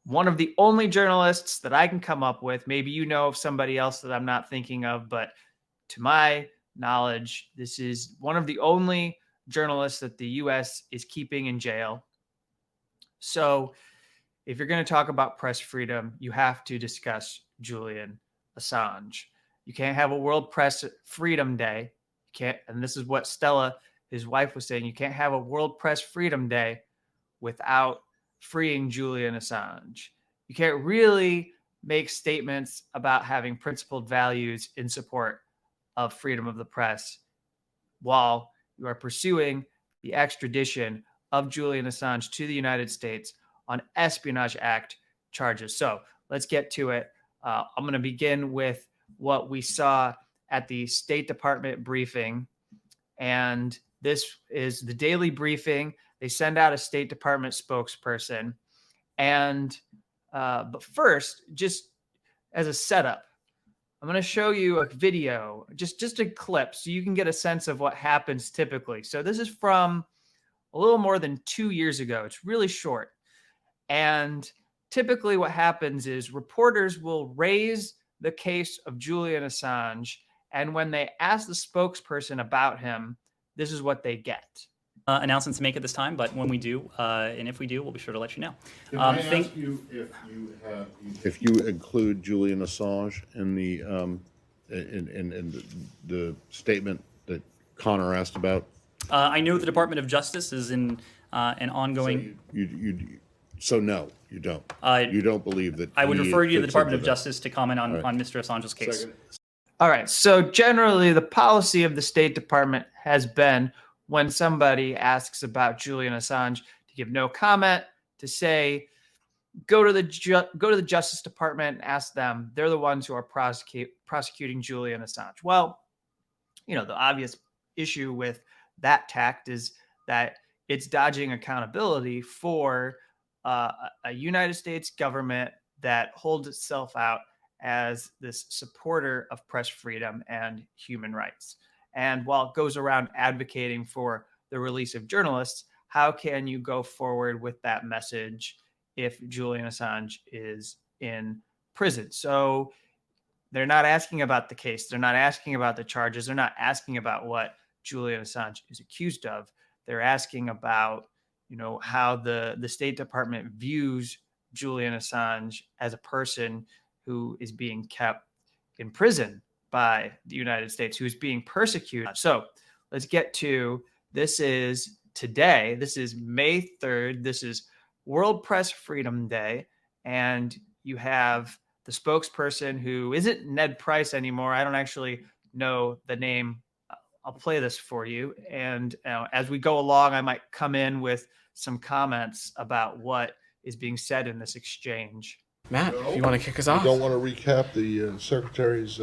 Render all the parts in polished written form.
one of the only journalists that I can come up with. Maybe you know of somebody else that I'm not thinking of, but to my knowledge, this is one of the only journalists that the U.S. is keeping in jail. So if you're going to talk about press freedom, you have to discuss Julian Assange. You can't have a World Press Freedom Day. You can't, and this is what Stella, his wife, was saying. You can't have a World Press Freedom Day without freeing Julian Assange. You can't really make statements about having principled values in support of freedom of the press while you are pursuing the extradition of Julian Assange to the United States on Espionage Act charges. So let's get to it. I'm going to begin with what we saw at the State Department briefing. And this is the daily briefing. They send out a State Department spokesperson. And but first, just as a setup, I'm going to show you a video, just a clip, so you can get a sense of what happens typically. So this is from a little more than 2 years ago. It's really short. And typically what happens is reporters will raise the case of Julian Assange, and when they ask the spokesperson about him, this is what they get. Announcements to make at this time, but when we do, and if we do, we'll be sure to let you know. Can I ask you if you include Julian Assange in the statement that Connor asked about? I know the Department of Justice is in an ongoing. So no, you don't. You don't believe that. I would refer you to the Department of Justice to comment on Mr. Assange's case. All right. So generally, the policy of the State Department has been, when somebody asks about Julian Assange, to give no comment, to say, go to the Justice Department and ask them. They're the ones who are prosecuting Julian Assange. Well, the obvious issue with that tact is that it's dodging accountability for a United States government that holds itself out as this supporter of press freedom and human rights. And while it goes around advocating for the release of journalists, how can you go forward with that message if Julian Assange is in prison? So they're not asking about the case. They're not asking about the charges. They're not asking about what Julian Assange is accused of. They're asking about, how the State Department views Julian Assange as a person who is being kept in prison by the United States, who is being persecuted. So let's get to, this is today. This is May 3rd. This is World Press Freedom Day. And you have the spokesperson, who isn't Ned Price anymore. I don't actually know the name. I'll play this for you. And as we go along, I might come in with some comments about what is being said in this exchange. Matt, if you want to kick us off. You don't want to recap the Secretary's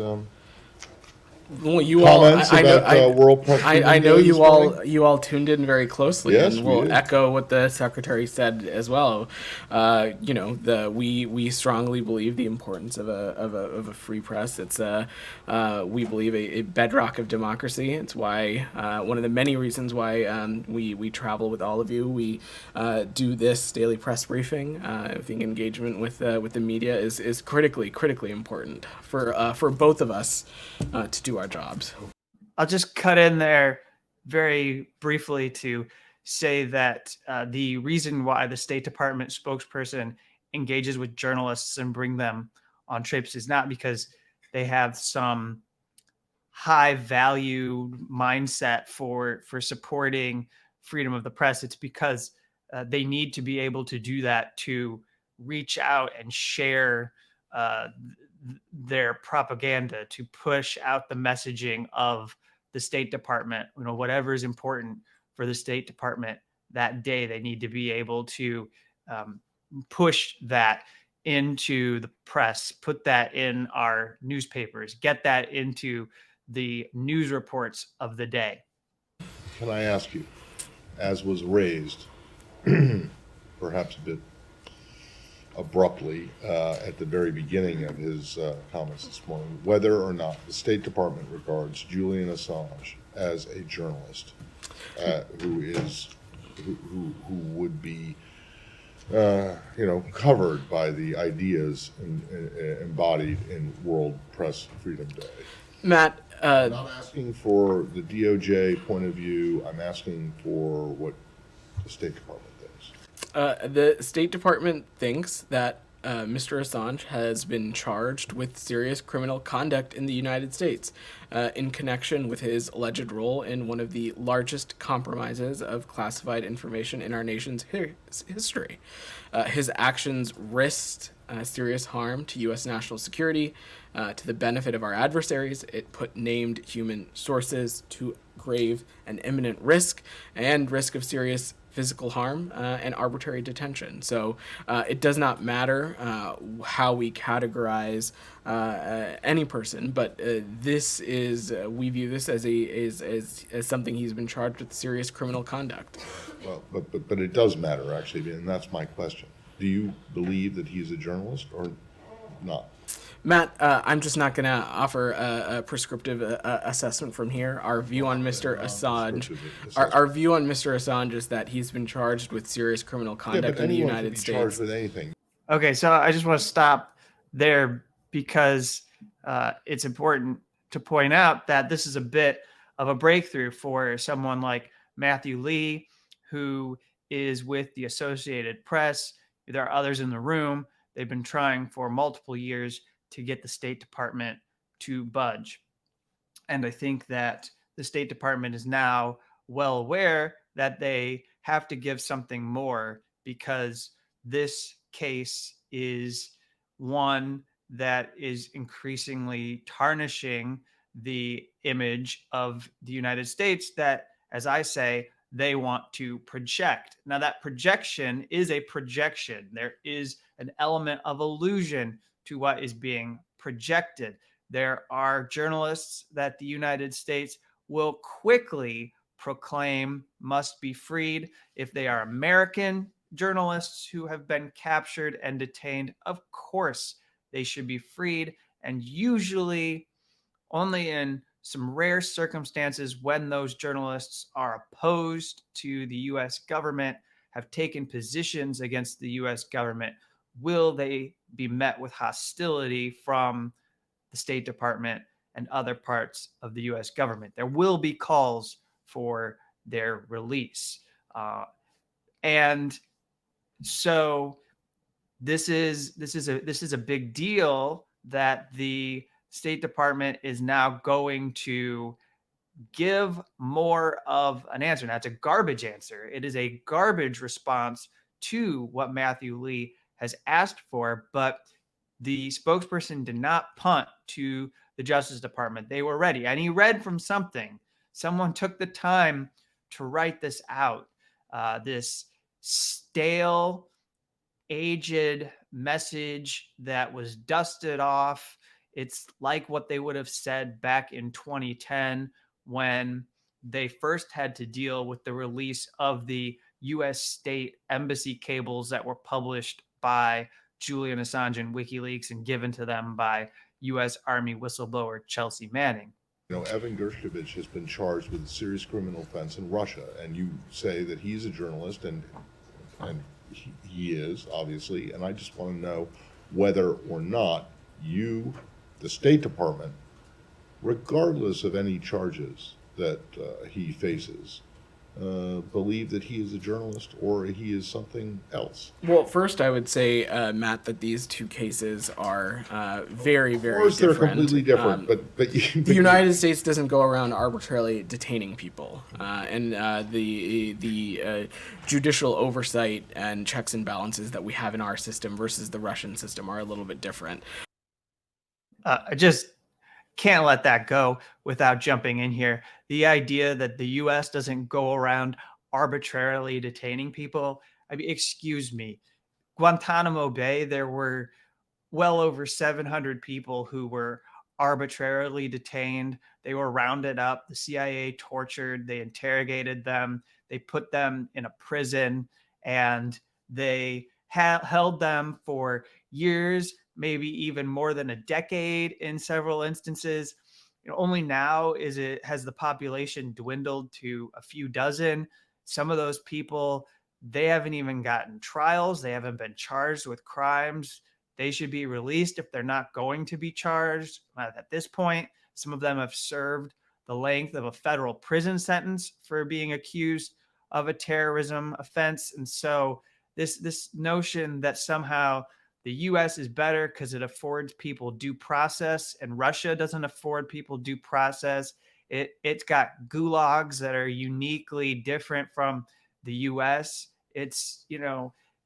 well, you all, comments about World Press Freedom I know Day you this all morning? you all tuned in very closely, Yes, and we we'll did. echo what the Secretary said as well. We strongly believe the importance of a free press. It's we believe a bedrock of democracy. It's why one of the many reasons why we travel with all of you. We do this daily press briefing. I think engagement with the media is critically important for both of us to do our jobs. I'll just cut in there very briefly to say that the reason why the State Department spokesperson engages with journalists and bring them on trips is not because they have some high value mindset for supporting freedom of the press. It's because they need to be able to do that to reach out and share their propaganda, to push out the messaging of the State Department. Whatever is important for the State Department that day, they need to be able to push that into the press, put that in our newspapers, get that into the news reports of the day. Can I ask you, as was raised, perhaps a bit abruptly at the very beginning of his comments this morning, whether or not the State Department regards Julian Assange as a journalist who would be covered by the ideas embodied in World Press Freedom Day. Matt, I'm not asking for the DOJ point of view. I'm asking for what the State Department thinks. the State Department thinks that Mr. Assange has been charged with serious criminal conduct in the United States in connection with his alleged role in one of the largest compromises of classified information in our nation's history. His actions risked serious harm to U.S. national security, to the benefit of our adversaries. It put named human sources to grave and imminent risk and risk of serious physical harm and arbitrary detention. So it does not matter how we categorize any person, but this is we view this as something he's been charged with serious criminal conduct. Well, but it does matter, actually, and that's my question. Do you believe that he's a journalist or not? Matt, I'm just not going to offer a prescriptive assessment from here. Our view on Mr. Assange, our view on Mr. Assange is that he's been charged with serious criminal conduct in the United States. Charged with anything. Okay, so I just want to stop there because it's important to point out that this is a bit of a breakthrough for someone like Matthew Lee, who is with the Associated Press. There are others in the room. They've been trying for multiple years to get the State Department to budge. And I think that the State Department is now well aware that they have to give something more, because this case is one that is increasingly tarnishing the image of the United States that, as I say, they want to project. Now, that projection is a projection. There is an element of illusion to what is being projected. There are journalists that the United States will quickly proclaim must be freed. If they are American journalists who have been captured and detained, of course they should be freed. And usually only in some rare circumstances, when those journalists are opposed to the U.S. government, have taken positions against the U.S. government, will they be met with hostility from the State Department and other parts of the U.S. government. There will be calls for their release. And so this is a big deal that the State Department is now going to give more of an answer. Now, it's a garbage answer. It is a garbage response to what Matthew Lee has asked for, but the spokesperson did not punt to the Justice Department. They were ready, and he read from something. Someone took the time to write this out, this stale, aged message that was dusted off. It's like what they would have said back in 2010 when they first had to deal with the release of the U.S. state embassy cables that were published by Julian Assange and WikiLeaks and given to them by U.S. Army whistleblower Chelsea Manning. Evan Gershkovich has been charged with a serious criminal offense in Russia, and you say that he's a journalist, and he is, obviously, and I just want to know whether or not you, the State Department, regardless of any charges that he faces, believe that he is a journalist or he is something else. Well, first I would say, Matt, that these two cases are very, very of course, different. They're completely different, but the United States doesn't go around arbitrarily detaining people, and the judicial oversight and checks and balances that we have in our system versus the Russian system are a little bit different. I just can't let that go without jumping in here. The idea that the U.S. doesn't go around arbitrarily detaining people. I mean, excuse me. Guantanamo Bay, there were well over 700 people who were arbitrarily detained. They were rounded up. The CIA tortured. They interrogated them. They put them in a prison, and they held them for years, maybe even more than a decade in several instances. Only now has the population dwindled to a few dozen. Some of those people They haven't even gotten trials. They haven't been charged with crimes. They should be released if they're not going to be charged. At this point, some of them have served the length of a federal prison sentence for being accused of a terrorism offense. And so this notion that somehow the US is better because it affords people due process and Russia doesn't afford people due process. It's got gulags that are uniquely different from the US. It's,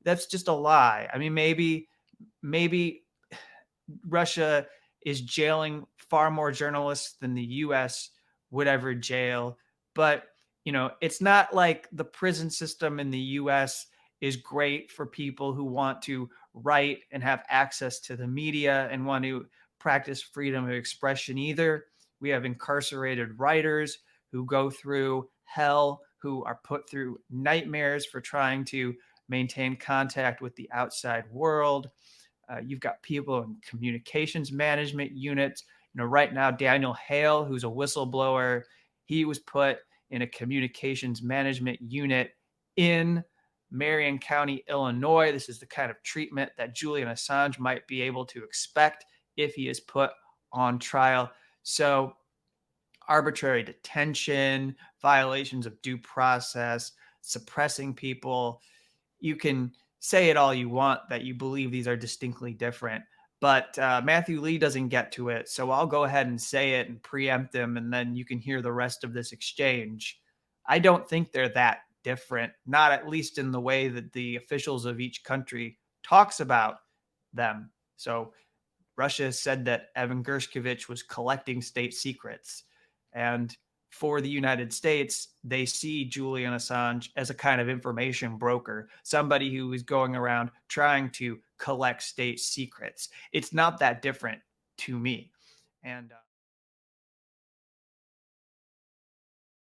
that's just a lie. I mean, maybe Russia is jailing far more journalists than the US would ever jail, but it's not like the prison system in the US is great for people who want to write and have access to the media and want to practice freedom of expression either. We have incarcerated writers who go through hell, who are put through nightmares for trying to maintain contact with the outside world. You've got people in communications management units. Right now, Daniel Hale, who's a whistleblower, he was put in a communications management unit in Marion County, Illinois. This is the kind of treatment that Julian Assange might be able to expect if he is put on trial. So arbitrary detention, violations of due process, suppressing people. You can say it all you want that you believe these are distinctly different, but Matthew Lee doesn't get to it. So I'll go ahead and say it and preempt him, and then you can hear the rest of this exchange. I don't think they're that different, not at least in the way that the officials of each country talks about them. So Russia said that Evan Gershkovich was collecting state secrets. And for the United States, they see Julian Assange as a kind of information broker, somebody who is going around trying to collect state secrets. It's not that different to me. And